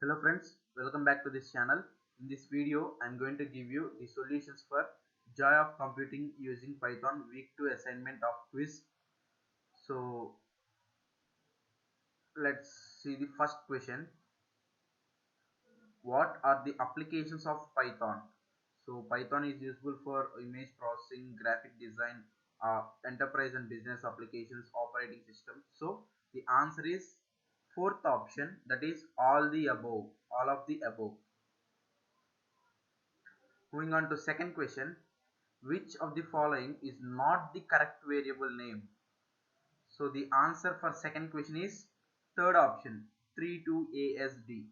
Hello friends, welcome back to this channel. In this video, I am going to give you the solutions for Joy of Computing using Python week 2 assignment of quiz. So let's see the first question. What are the applications of Python? So Python is useful for image processing, graphic design, enterprise and business applications, operating systems. So the answer is fourth option, that is all of the above. Moving on to second question, which of the following is not the correct variable name? So the answer for second question is third option, 32ASD,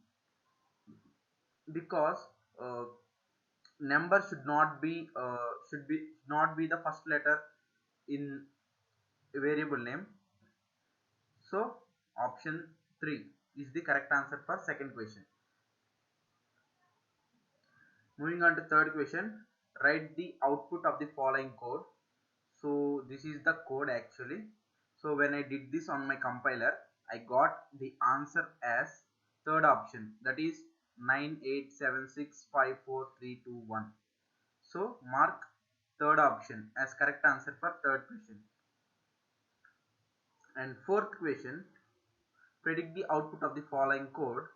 because uh, number should not be the first letter in a variable name. So option 3 is the correct answer for second question. Moving on to third question, write the output of the following code. So this is the code actually. So when I did this on my compiler, I got the answer as third option, that is 987654321. So mark third option as correct answer for third question. And fourth question, predict the output of the following code.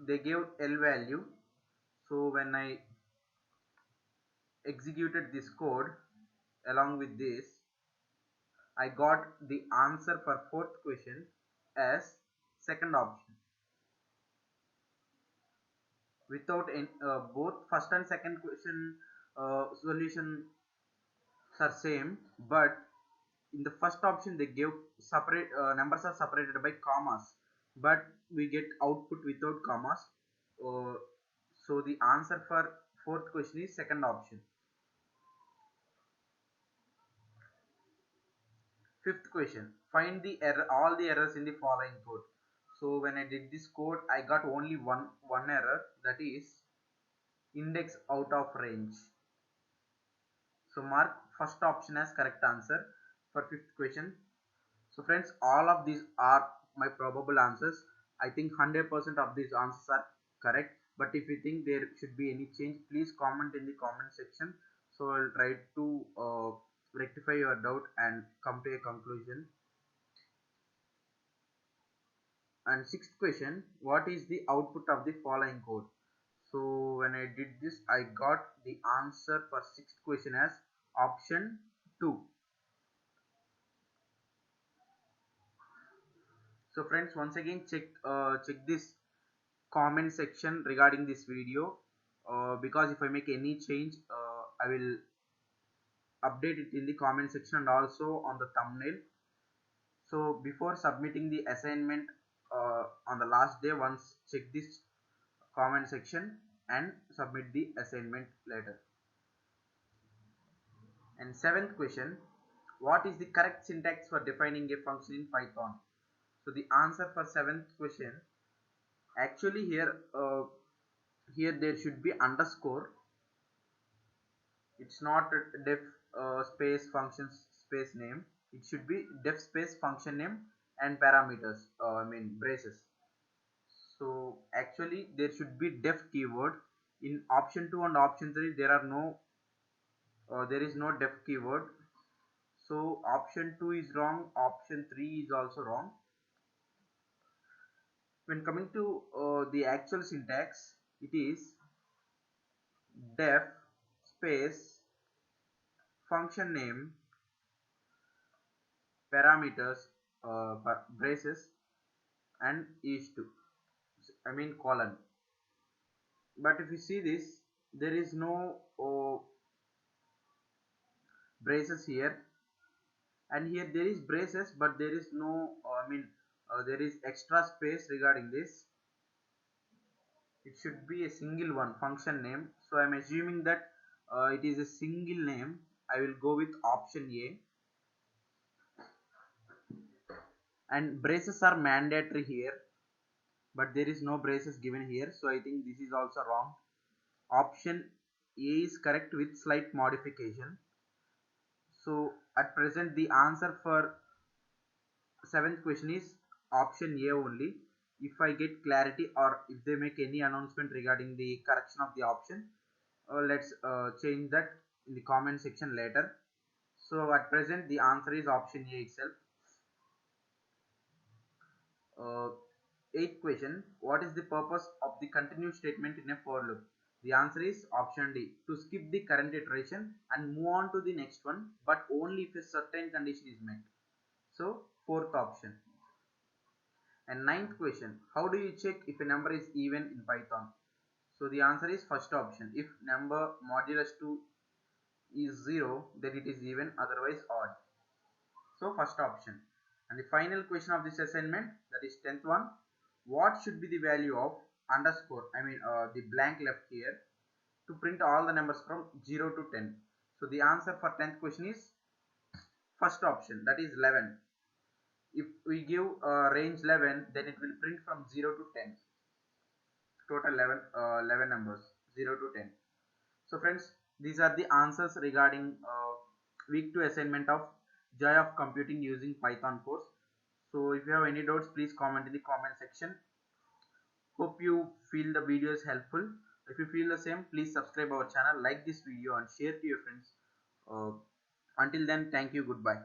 They gave L value. So when I executed this code along with this, I got the answer for fourth question as second option. Without any, both first and second question solution are same, but in the first option they give separate numbers are separated by commas, but we get output without commas. uh, so the answer for fourth question is second option. Fifth question, find the error all the errors in the following code. So when I did this code, I got only one error, that is index out of range. So mark first option as correct answer for fifth question. So friends, all of these are my probable answers. I think 100% of these answers are correct. But if you think there should be any change, please comment in the comment section. So I'll try to rectify your doubt and come to a conclusion. And sixth question, what is the output of the following code? So when I did this, I got the answer for sixth question as option 2. So friends, once again check this comment section regarding this video, because if I make any change, I will update it in the comment section and also on the thumbnail. So before submitting the assignment on the last day, once check this comment section and submit the assignment later. And seventh question, what is the correct syntax for defining a function in Python? So the answer for seventh question, actually here there should be underscore. It's not def space functions space name. It should be def space function name and parameters, I mean braces. So actually there should be def keyword. In option 2 and option 3 there is no def keyword. So option 2 is wrong, option 3 is also wrong. When coming to the actual syntax, it is def space function name parameters, braces and is to, I mean colon. But if you see this, there is no braces here, and here there is braces but there is no there is extra space regarding this. It should be a single one function name, so I'm assuming that it is a single name. I will go with option A. And braces are mandatory here, but there is no braces given here, so I think this is also wrong. Option A is correct with slight modification. So at present the answer for seventh question is option A only. if I get clarity or if they make any announcement regarding the correction of the option, let's change that in the comment section later. So at present the answer is option A itself. uh, Eighth question, what is the purpose of the continuous statement in a for loop? The answer is option D, to skip the current iteration and move on to the next one, but only if a certain condition is met. So fourth option. And ninth question, how do you check if a number is even in Python? So the answer is first option. If number modulus 2 is 0, then it is even, otherwise odd. So first option. And the final question of this assignment, that is 10th one, what should be the value of underscore, the blank left here, to print all the numbers from 0 to 10. So the answer for 10th question is first option, that is 11. If we give range 11, then it will print from 0 to 10. Total 11 numbers, 0 to 10. So friends, these are the answers regarding week 2 assignment of Joy of Computing using Python course. So if you have any doubts, please comment in the comment section. Hope you feel the video is helpful. If you feel the same, please subscribe our channel, like this video and share to your friends. Uh, until then, thank you, goodbye.